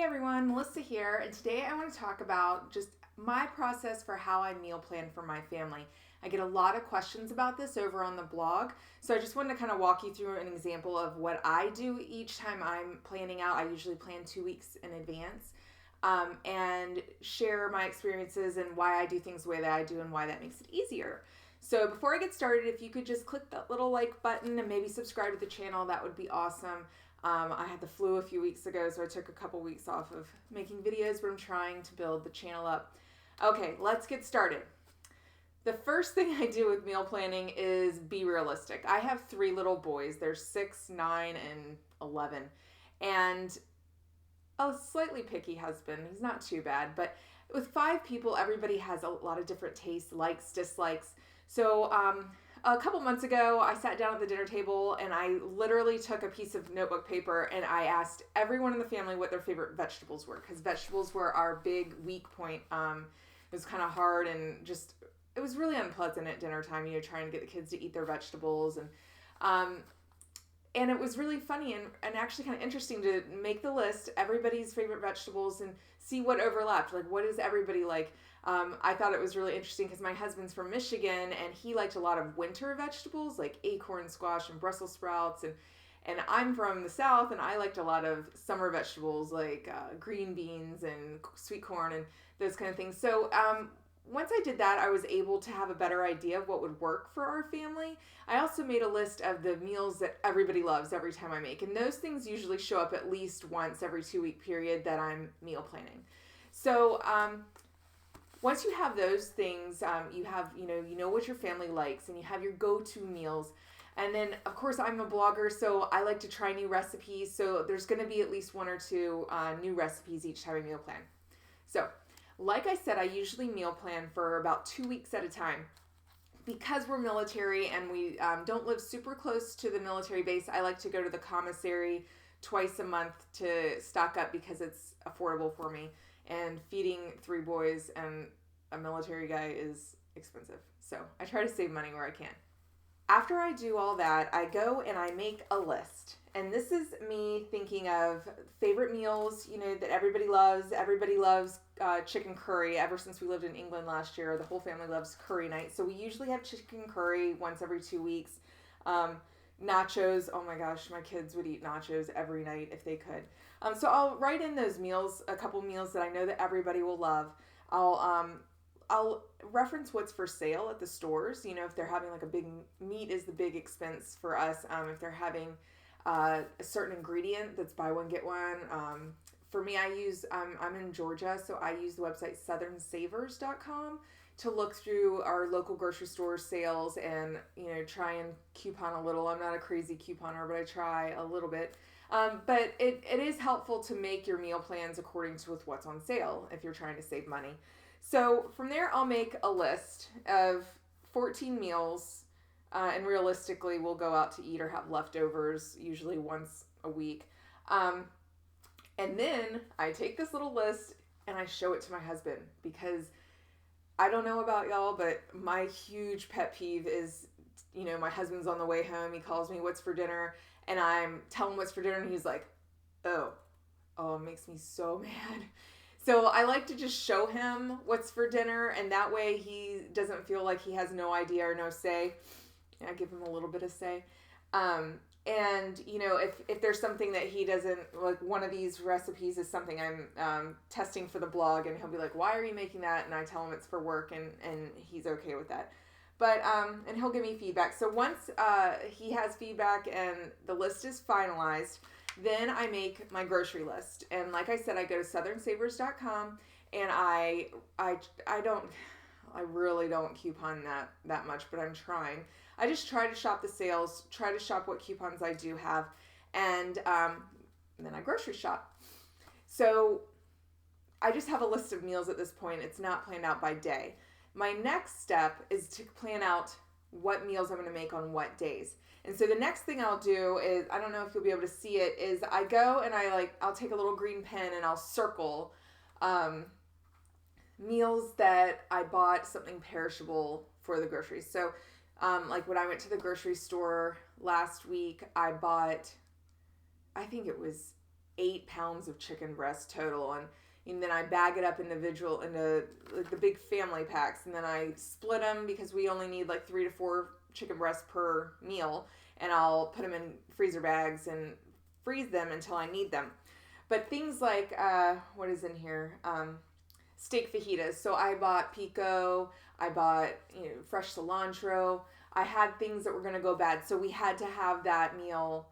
Everyone, Melissa here, and today I want to talk about just my process for how I meal plan for my family. I get a lot of questions about this over on the blog, so I just wanted to kind of walk you through an example of what I do each time I'm planning out. I usually plan 2 weeks in advance, and share my experiences and why I do things the way that I do and why that makes it easier. So before I get started, if you could just click that little like button and maybe subscribe to the channel, that would be awesome. I had the flu a few weeks ago, so I took a couple weeks off of making videos, but I'm trying to build the channel up. Okay, let's get started. The first thing I do with meal planning is be realistic. I have 3 little boys. They're 6, 9, and 11. And a slightly picky husband. He's not too bad, but with 5 people, everybody has a lot of different tastes, likes, dislikes. So a couple months ago, I sat down at the dinner table and I literally took a piece of notebook paper and I asked everyone in the family what their favorite vegetables were, because vegetables were our big weak point. It was kind of hard and just, it was really unpleasant at dinner time, trying to get the kids to eat their vegetables. And it was really funny and actually kind of interesting to make the list, everybody's favorite vegetables, and see what overlapped. Like, what does everybody like? I thought it was really interesting because my husband's from Michigan and he liked a lot of winter vegetables like acorn squash and Brussels sprouts. And I'm from the South and I liked a lot of summer vegetables like green beans and sweet corn and those kind of things. So once I did that, I was able to have a better idea of what would work for our family. I also made a list of the meals that everybody loves every time I make. And those things usually show up at least once every 2-week period that I'm meal planning. So once you have those things, you have, you know what your family likes and you have your go-to meals. And then, of course, I'm a blogger, so I like to try new recipes. So there's going to be at least 1 or 2 new recipes each time I meal plan. So like I said, I usually meal plan for about 2 weeks at a time. Because we're military and we don't live super close to the military base, I like to go to the commissary twice a month to stock up because it's affordable for me. And feeding 3 boys and a military guy is expensive. So I try to save money where I can. After I do all that, I go and I make a list. And this is me thinking of favorite meals, that everybody loves. Everybody loves chicken curry. Ever since we lived in England last year, the whole family loves curry night. So we usually have chicken curry once every 2 weeks. Nachos, oh my gosh, my kids would eat nachos every night if they could. So I'll write in those meals, a couple meals that I know that everybody will love. I'll reference what's for sale at the stores. If they're having like a big, meat is the big expense for us. If they're having a certain ingredient that's buy one, get one. For me, I'm in Georgia, so I use the website southernsavers.com to look through our local grocery store sales and, try and coupon a little. I'm not a crazy couponer, but I try a little bit. But it is helpful to make your meal plans according to with what's on sale if you're trying to save money. So from there, I'll make a list of 14 meals, and realistically, we'll go out to eat or have leftovers usually once a week. And then I take this little list and I show it to my husband because I don't know about y'all, but my huge pet peeve is, my husband's on the way home. He calls me, what's for dinner? And I'm telling him what's for dinner. And he's like, oh, it makes me so mad. So I like to just show him what's for dinner. And that way he doesn't feel like he has no idea or no say. I give him a little bit of say. And, if there's something that he doesn't, like one of these recipes is something I'm testing for the blog, and he'll be like, why are you making that? And I tell him it's for work, and he's okay with that. But, and he'll give me feedback. So once he has feedback and the list is finalized, then I make my grocery list. And like I said, I go to southernsavers.com, and I really don't coupon that much, but I'm trying. I just try to shop the sales, try to shop what coupons I do have, and then I grocery shop. So I just have a list of meals at this point. It's not planned out by day. My next step is to plan out what meals I'm going to make on what days. And so the next thing I'll do is, I don't know if you'll be able to see it, is I go and I'll take a little green pen and I'll circle meals that I bought something perishable for the groceries. So like when I went to the grocery store last week, I bought, I think it was 8 pounds of chicken breast total, and then I bag it up into like the big family packs, and then I split them because we only need like 3 to 4 chicken breasts per meal, and I'll put them in freezer bags and freeze them until I need them. But things like what is in here? Steak fajitas. So I bought pico. I bought fresh cilantro. I had things that were going to go bad, so we had to have that meal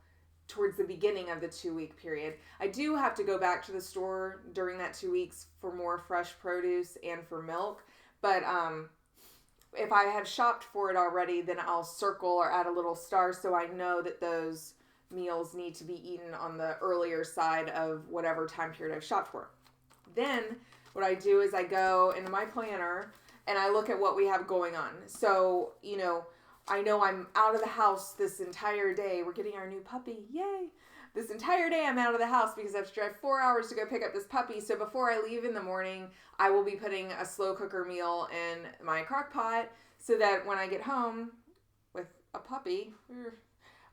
towards the beginning of the 2-week period. I do have to go back to the store during that 2 weeks for more fresh produce and for milk, but if I have shopped for it already, then I'll circle or add a little star so I know that those meals need to be eaten on the earlier side of whatever time period I've shopped for. Then what I do is I go into my planner and I look at what we have going on. So, I know I'm out of the house this entire day. We're getting our new puppy. Yay. This entire day I'm out of the house because I have to drive 4 hours to go pick up this puppy. So before I leave in the morning, I will be putting a slow cooker meal in my crock pot so that when I get home with a puppy,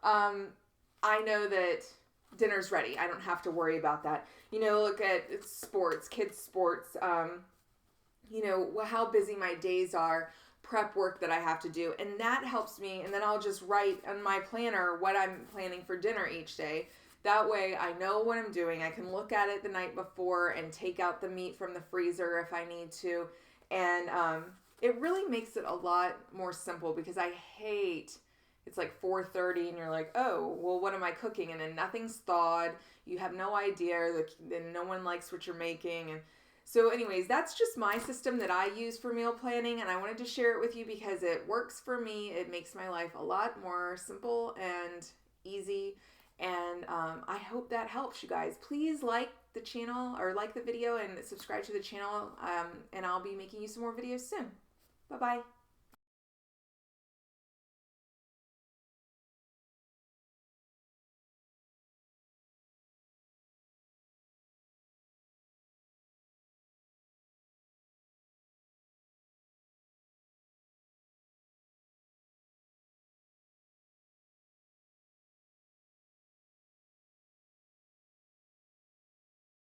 I know that dinner's ready. I don't have to worry about that. Look at sports, kids' sports, how busy my days are, prep work that I have to do, and that helps me. And then I'll just write on my planner what I'm planning for dinner each day. That way I know what I'm doing. I can look at it the night before and take out the meat from the freezer if I need to. And it really makes it a lot more simple because I hate it's like 4:30 and you're like, oh, well, what am I cooking? And then nothing's thawed. You have no idea. Then no one likes what you're making. And so anyways, that's just my system that I use for meal planning, and I wanted to share it with you because it works for me. It makes my life a lot more simple and easy, and I hope that helps you guys. Please like the channel or like the video and subscribe to the channel, and I'll be making you some more videos soon. Bye-bye.